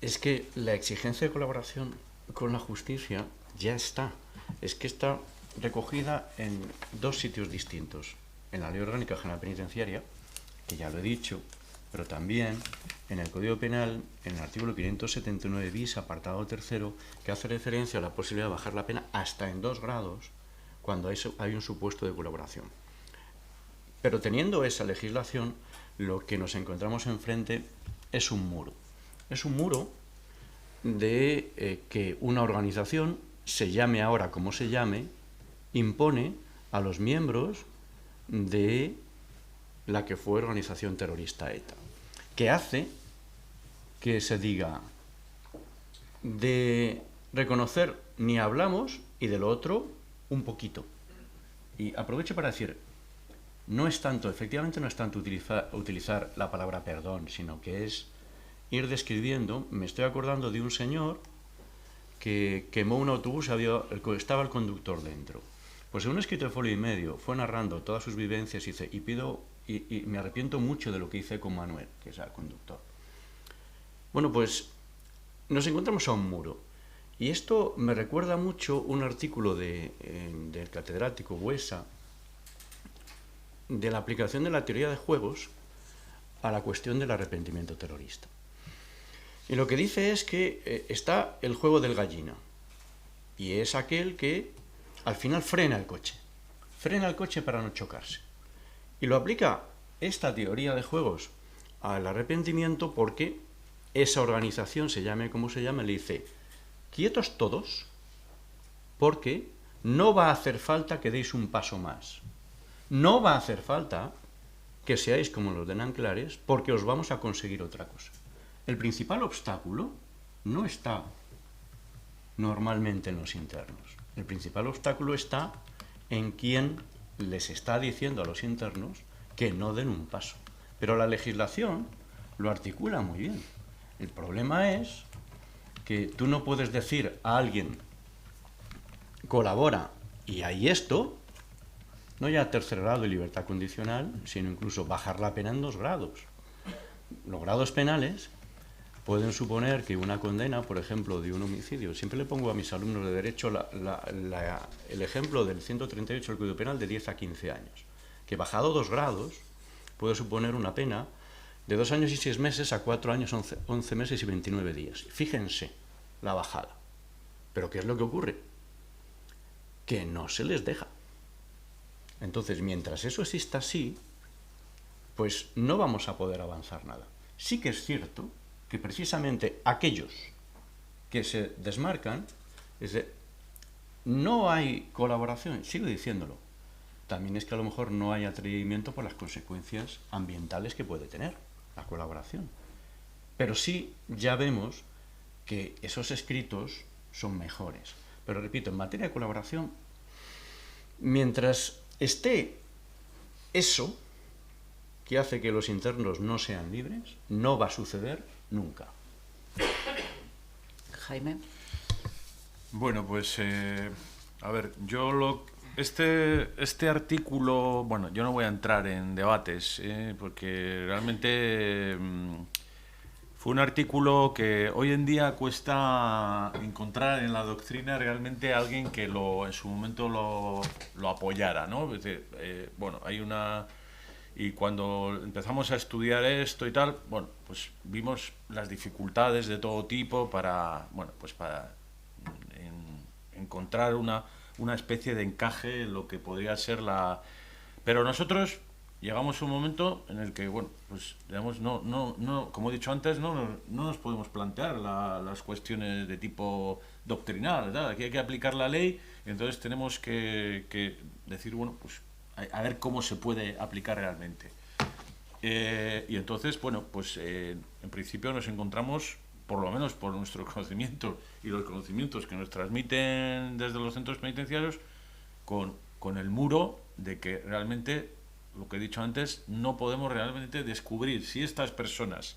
Es que la exigencia de colaboración con la justicia ya está. Es que está recogida en dos sitios distintos. En la Ley Orgánica General Penitenciaria, que ya lo he dicho, pero también en el Código Penal, en el artículo 579 bis, apartado 3º, que hace referencia a la posibilidad de bajar la pena hasta en 2 grados cuando hay un supuesto de colaboración. Pero teniendo esa legislación, lo que nos encontramos enfrente es un muro. Es un muro de que una organización, se llame ahora como se llame, impone a los miembros de la que fue organización terrorista ETA, que hace que se diga: de reconocer ni hablamos y de lo otro un poquito. Y aprovecho para decir, no es tanto, efectivamente no es tanto utilizar la palabra perdón, sino que es ir describiendo. Me estoy acordando de un señor que quemó un autobús, estaba el conductor dentro. Pues en un escrito de folio y medio fue narrando todas sus vivencias y dice: y me arrepiento mucho de lo que hice con Manuel, que es el conductor. Bueno, pues nos encontramos a un muro. Y esto me recuerda mucho un artículo del catedrático Buesa de la aplicación de la teoría de juegos a la cuestión del arrepentimiento terrorista. Y lo que dice es que está el juego del gallina, y es aquel que al final frena el coche para no chocarse. Y lo aplica esta teoría de juegos al arrepentimiento porque esa organización, se llame como se llame, le dice: quietos todos, porque no va a hacer falta que deis un paso más. No va a hacer falta que seáis como los de Nanclares, porque os vamos a conseguir otra cosa. El principal obstáculo no está normalmente en los internos. El principal obstáculo está en quien les está diciendo a los internos que no den un paso. Pero la legislación lo articula muy bien. El problema es que tú no puedes decir a alguien colabora y hay esto, no ya tercer grado de libertad condicional, sino incluso bajar la pena en 2 grados. Los grados penales pueden suponer que una condena, por ejemplo, de un homicidio, siempre le pongo a mis alumnos de Derecho el ejemplo del 138 del Código Penal de 10 a 15 años, que bajado 2 grados puede suponer una pena de 2 años y 6 meses a 4 años, 11 meses y 29 días. Fíjense la bajada. Pero ¿qué es lo que ocurre? Que no se les deja. Entonces, mientras eso exista así, pues no vamos a poder avanzar nada. Sí que es cierto que precisamente aquellos que se desmarcan, no hay colaboración, sigo diciéndolo, también es que a lo mejor no hay atrevimiento por las consecuencias ambientales que puede tener la colaboración. Pero sí ya vemos que esos escritos son mejores. Pero repito, en materia de colaboración, mientras esté eso que hace que los internos no sean libres, no va a suceder nunca. Jaime. Bueno, pues a ver, este artículo, bueno, yo no voy a entrar en debates, porque realmente fue un artículo que hoy en día cuesta encontrar en la doctrina realmente alguien que en su momento lo apoyara, ¿no? Es decir, bueno, hay una... Y cuando empezamos a estudiar esto y tal, bueno, pues vimos las dificultades de todo tipo para, bueno, pues para encontrar una especie de encaje en lo que podría ser la... Pero nosotros llegamos a un momento en el que, bueno, pues digamos, no, como he dicho antes, no nos podemos plantear las cuestiones de tipo doctrinal, ¿verdad? Aquí hay que aplicar la ley, y entonces tenemos que decir, bueno, pues a ver cómo se puede aplicar realmente. Y entonces, bueno, pues en principio nos encontramos, por lo menos por nuestro conocimiento y los conocimientos que nos transmiten desde los centros penitenciarios, con el muro de que realmente, lo que he dicho antes, no podemos realmente descubrir si estas personas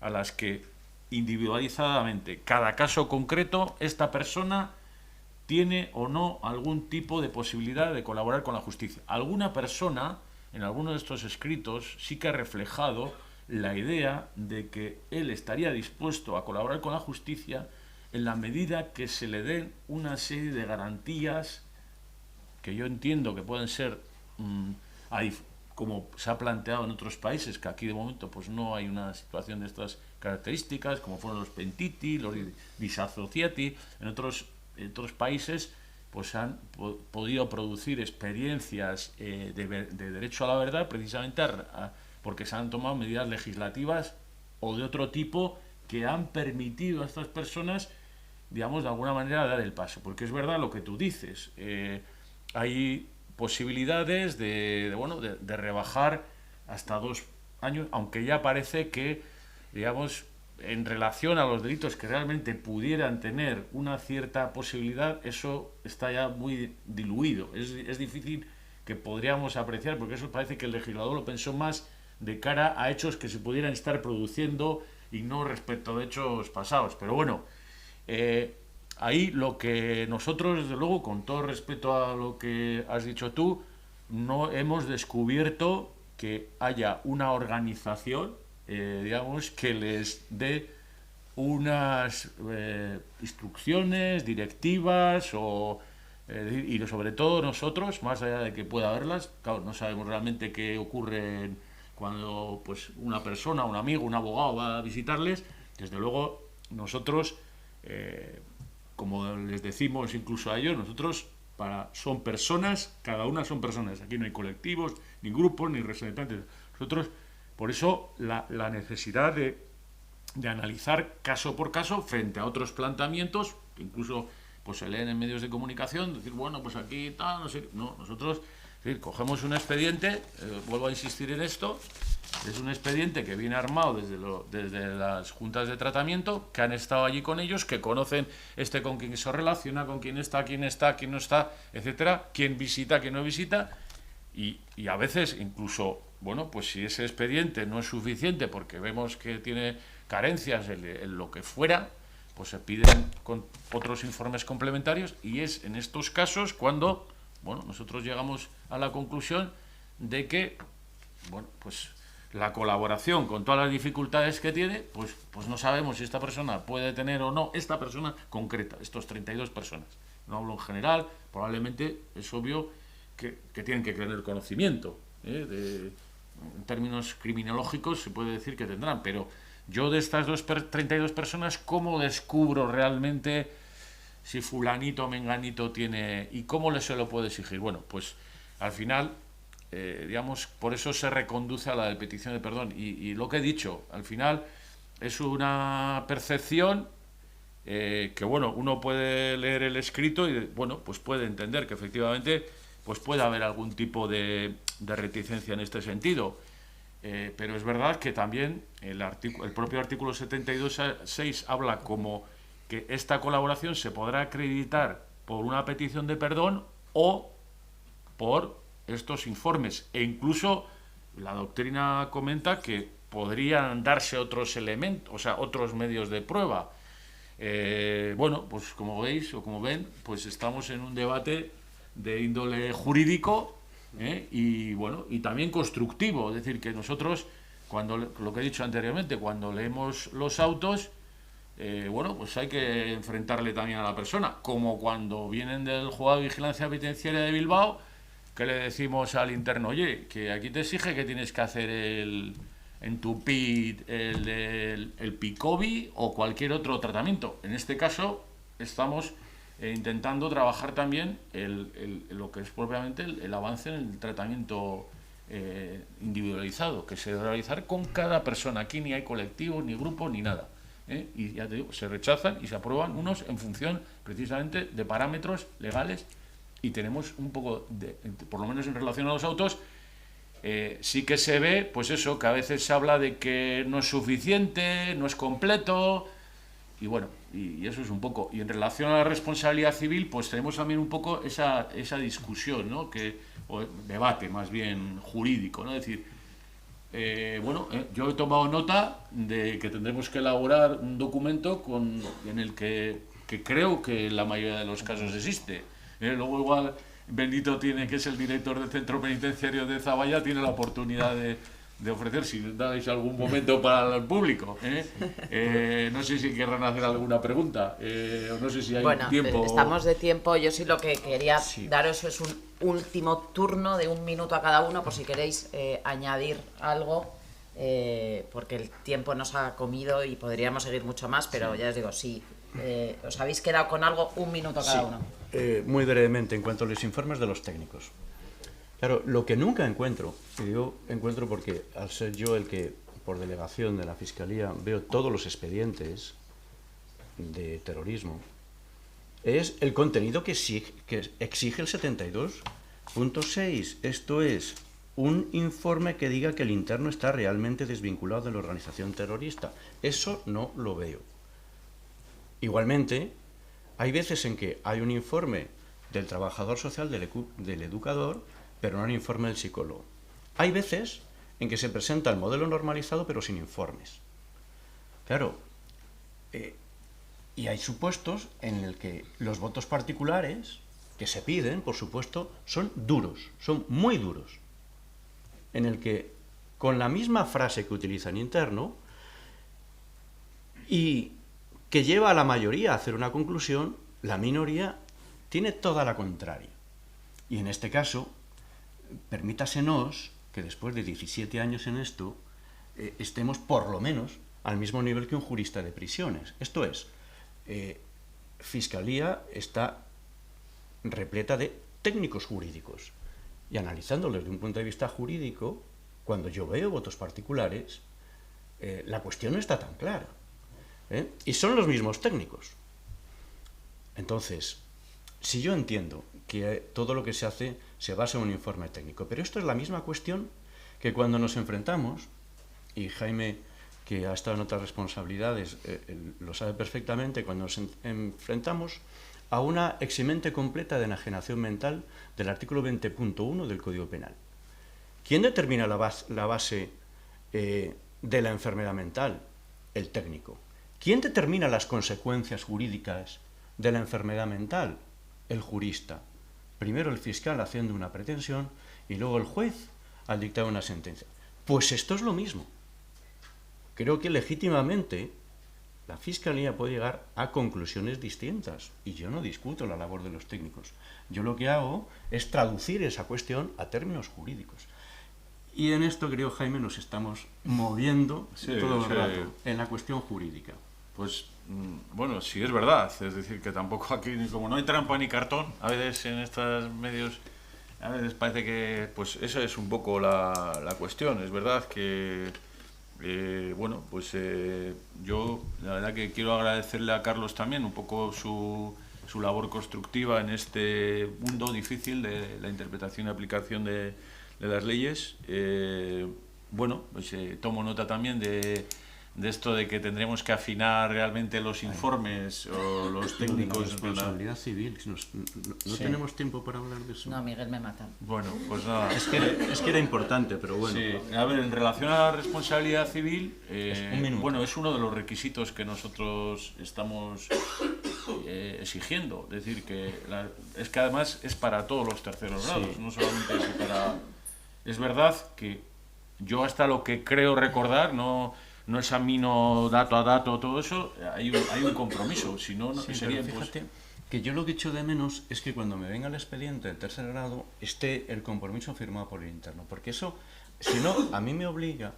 a las que individualizadamente, cada caso concreto, esta persona tiene o no algún tipo de posibilidad de colaborar con la justicia. Alguna persona, en alguno de estos escritos, sí que ha reflejado la idea de que él estaría dispuesto a colaborar con la justicia en la medida que se le den una serie de garantías que yo entiendo que pueden ser, como se ha planteado en otros países, que aquí de momento pues no hay una situación de estas características, como fueron los Pentiti, los Disassociati, en otros países pues han podido producir experiencias de derecho a la verdad precisamente porque se han tomado medidas legislativas o de otro tipo que han permitido a estas personas, digamos, de alguna manera dar el paso. Porque es verdad lo que tú dices, hay posibilidades de rebajar hasta 2 años, aunque ya parece que, digamos, en relación a los delitos que realmente pudieran tener una cierta posibilidad, eso está ya muy diluido. Es difícil que podríamos apreciar, porque eso parece que el legislador lo pensó más de cara a hechos que se pudieran estar produciendo y no respecto de hechos pasados. Pero bueno, ahí lo que nosotros, desde luego, con todo respeto a lo que has dicho tú, no hemos descubierto que haya una organización, digamos, que les dé unas instrucciones, directivas y sobre todo nosotros, más allá de que pueda haberlas, claro, no sabemos realmente qué ocurre cuando pues una persona, un amigo, un abogado va a visitarles. Desde luego nosotros, como les decimos incluso a ellos, nosotros son personas, cada una son personas, aquí no hay colectivos, ni grupos, ni representantes. Nosotros, por eso la necesidad de analizar caso por caso frente a otros planteamientos que incluso pues se leen en medios de comunicación, decir, bueno, pues aquí tal, no sé, no, nosotros es decir, cogemos un expediente, vuelvo a insistir en esto, es un expediente que viene armado desde las juntas de tratamiento, que han estado allí con ellos, que conocen con quién se relaciona, con quién está, quién no está, etcétera, quién visita, quién no visita, y a veces incluso, bueno, pues si ese expediente no es suficiente porque vemos que tiene carencias en lo que fuera, pues se piden con otros informes complementarios, y es en estos casos cuando, bueno, nosotros llegamos a la conclusión de que, bueno, pues la colaboración con todas las dificultades que tiene, pues no sabemos si esta persona puede tener o no, esta persona concreta, estos 32 personas. No hablo en general, probablemente es obvio que tienen que tener conocimiento, en términos criminológicos se puede decir que tendrán, pero yo de estas 32 personas, ¿cómo descubro realmente si fulanito o menganito tiene, y cómo se lo puedo exigir? Bueno, pues al final, digamos, por eso se reconduce a la petición de perdón, y lo que he dicho, al final es una percepción que, bueno, uno puede leer el escrito y, bueno, pues puede entender que efectivamente pues puede haber algún tipo de reticencia en este sentido. Pero es verdad que también el propio artículo 72.6 habla como que esta colaboración se podrá acreditar por una petición de perdón o por estos informes, e incluso la doctrina comenta que podrían darse otros elementos, o sea, otros medios de prueba. Bueno, pues como veis o como ven, pues estamos en un debate de índole jurídico, y bueno, y también constructivo, es decir, que nosotros, cuando lo que he dicho anteriormente, cuando leemos los autos, bueno, pues hay que enfrentarle también a la persona, como cuando vienen del juzgado de vigilancia penitenciaria de Bilbao, que le decimos al interno, oye, que aquí te exige que tienes que hacer en tu PIT el PICOBI o cualquier otro tratamiento. En este caso estamos intentando trabajar también lo que es propiamente el avance en el tratamiento individualizado, que se debe realizar con cada persona. Aquí ni hay colectivos, ni grupos, ni nada. Y ya te digo, se rechazan y se aprueban unos en función precisamente de parámetros legales, y tenemos un poco, por lo menos en relación a los autos, sí que se ve, pues eso, que a veces se habla de que no es suficiente, no es completo, y bueno, y eso es un poco. Y en relación a la responsabilidad civil, pues tenemos también un poco esa discusión, ¿no? O debate más bien jurídico, ¿no? Es decir, bueno, yo he tomado nota de que tendremos que elaborar un documento en el que creo que en la mayoría de los casos existe. Luego igual Benito tiene, que es el director del centro penitenciario de Zaballa, tiene la oportunidad de ofrecer, si dais algún momento para el público. No sé si querrán hacer alguna pregunta, o no sé si hay tiempo. Estamos de tiempo. Yo sí lo que quería daros es un último turno de 1 minuto a cada uno, por si queréis añadir algo, porque el tiempo nos ha comido y podríamos seguir mucho más, pero ya os digo, si os habéis quedado con algo, 1 minuto cada uno. Muy brevemente, en cuanto a los informes de los técnicos. Claro, lo que nunca encuentro, y digo encuentro porque al ser yo el que, por delegación de la Fiscalía, veo todos los expedientes de terrorismo, es el contenido que exige el 72.6. Esto es un informe que diga que el interno está realmente desvinculado de la organización terrorista. Eso no lo veo. Igualmente, hay veces en que hay un informe del trabajador social, del educador, pero no un informe del psicólogo. Hay veces en que se presenta el modelo normalizado, pero sin informes. Claro, y hay supuestos en el que los votos particulares que se piden, por supuesto, son duros, son muy duros, en el que con la misma frase que utilizan interno y que lleva a la mayoría a hacer una conclusión, la minoría tiene toda la contraria. Y en este caso, permítasenos que después de 17 años en esto, estemos por lo menos al mismo nivel que un jurista de prisiones. Esto es, Fiscalía está repleta de técnicos jurídicos. Y analizándolo desde un punto de vista jurídico, cuando yo veo votos particulares, la cuestión no está tan clara. Y son los mismos técnicos. Entonces, si yo entiendo que todo lo que se hace se basa en un informe técnico, pero esto es la misma cuestión que cuando nos enfrentamos, y Jaime, que ha estado en otras responsabilidades, lo sabe perfectamente, cuando nos enfrentamos a una eximente completa de enajenación mental del artículo 20.1 del Código Penal. ¿Quién determina la base de la enfermedad mental? El técnico. ¿Quién determina las consecuencias jurídicas de la enfermedad mental? El jurista. Primero el fiscal haciendo una pretensión y luego el juez al dictar una sentencia. Pues esto es lo mismo. Creo que legítimamente la Fiscalía puede llegar a conclusiones distintas y yo no discuto la labor de los técnicos. Yo lo que hago es traducir esa cuestión a términos jurídicos. Y en esto, creo, Jaime, nos estamos moviendo todo el rato en la cuestión jurídica. Pues, bueno, sí es verdad. Es decir, que tampoco aquí, como no hay trampa ni cartón, a veces en estos medios, a veces parece que, pues, esa es un poco la cuestión. Es verdad que, bueno, pues yo, la verdad que quiero agradecerle a Carlos también un poco su labor constructiva en este mundo difícil de la interpretación y aplicación de las leyes. Bueno, pues tomo nota también de esto de que tendremos que afinar realmente los informes o los técnicos. La responsabilidad civil, no tenemos tiempo para hablar de eso. No, Miguel me mata. Bueno, pues nada. Es que era importante, pero bueno. Sí. A ver, en relación a la responsabilidad civil, bueno, es uno de los requisitos que nosotros estamos exigiendo. Es decir, que es que además es para todos los terceros grados, no solamente es para... Es verdad que yo hasta lo que creo recordar, no examino dato a dato todo eso, hay un compromiso, si no, sería... Fíjate que yo lo que echo de menos es que cuando me venga el expediente del tercer grado esté el compromiso firmado por el interno, porque eso, si no, a mí me obliga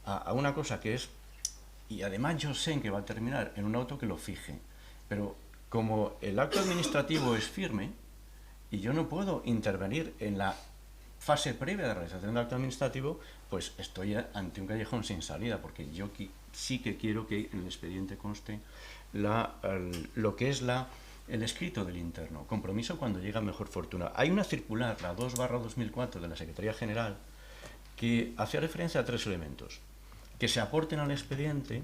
a una cosa que es, y además yo sé en que va a terminar, en un auto que lo fije, pero como el acto administrativo es firme y yo no puedo intervenir en la fase previa de realización del acto administrativo, pues estoy ante un callejón sin salida, porque yo sí que quiero que en el expediente conste lo que es el escrito del interno, compromiso cuando llega mejor fortuna. Hay una circular, la 2/2004 de la Secretaría General, que hacía referencia a 3 elementos: que se aporten al expediente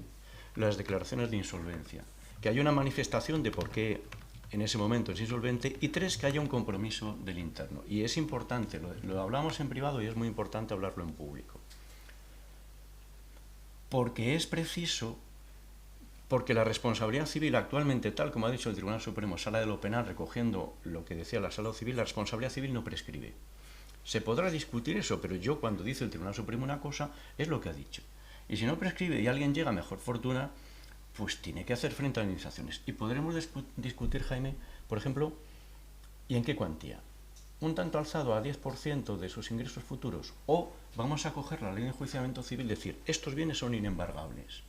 las declaraciones de insolvencia, que haya una manifestación de por qué en ese momento es insolvente, y 3, que haya un compromiso del interno. Y es importante, lo hablamos en privado y es muy importante hablarlo en público. Porque es preciso, porque la responsabilidad civil actualmente, tal como ha dicho el Tribunal Supremo, Sala de lo Penal, recogiendo lo que decía la Sala Civil, la responsabilidad civil no prescribe. Se podrá discutir eso, pero yo cuando dice el Tribunal Supremo una cosa, es lo que ha dicho. Y si no prescribe y alguien llega a mejor fortuna, pues tiene que hacer frente a indemnizaciones. Y podremos discutir, Jaime, por ejemplo, ¿y en qué cuantía? ¿Un tanto alzado a 10% de sus ingresos futuros? ¿O vamos a coger la ley de enjuiciamiento civil y decir, estos bienes son inembargables?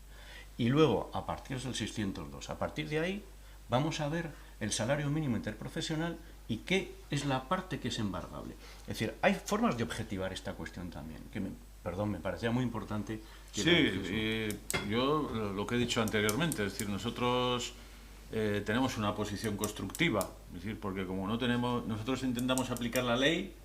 Y luego, a partir del 602, a partir de ahí, vamos a ver el salario mínimo interprofesional y qué es la parte que es embargable. Es decir, hay formas de objetivar esta cuestión también, que me parecía muy importante. Yo lo que he dicho anteriormente, es decir, nosotros tenemos una posición constructiva, es decir, porque como nosotros intentamos aplicar la ley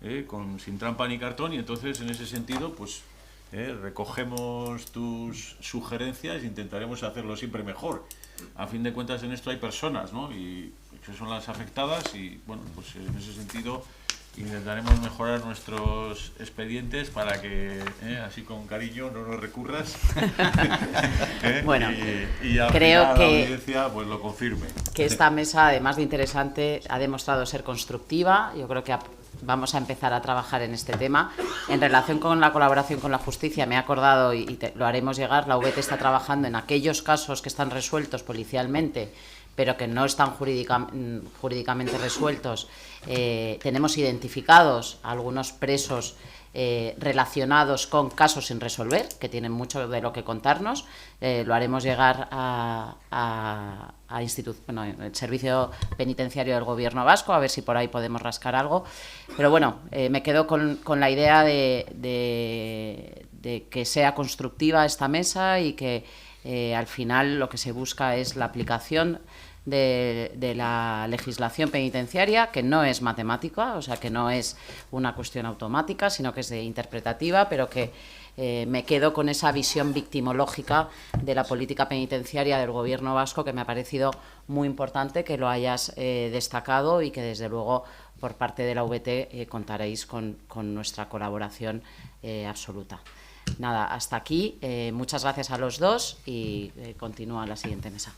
sin trampa ni cartón, y entonces en ese sentido, pues recogemos tus sugerencias e intentaremos hacerlo siempre mejor. A fin de cuentas, en esto hay personas, ¿no? Y que son las afectadas, y bueno, pues en ese sentido intentaremos mejorar nuestros expedientes para que, así con cariño, no nos recurras. Bueno, y al creo final que la audiencia pues lo confirme. Que esta mesa, además de interesante, ha demostrado ser constructiva. Yo creo que vamos a empezar a trabajar en este tema. En relación con la colaboración con la justicia, me he acordado y lo haremos llegar, la VT está trabajando en aquellos casos que están resueltos policialmente, pero que no están jurídicamente resueltos. Tenemos identificados a algunos presos relacionados con casos sin resolver, que tienen mucho de lo que contarnos. Lo haremos llegar el Servicio Penitenciario del Gobierno Vasco, a ver si por ahí podemos rascar algo. Pero bueno, me quedo con la idea de que sea constructiva esta mesa y que al final lo que se busca es la aplicación de la legislación penitenciaria, que no es matemática, o sea, que no es una cuestión automática, sino que es interpretativa, pero que me quedo con esa visión victimológica de la política penitenciaria del Gobierno vasco, que me ha parecido muy importante que lo hayas destacado y que desde luego por parte de la VT contaréis con nuestra colaboración absoluta. Nada, hasta aquí. Muchas gracias a los dos y continúa la siguiente mesa.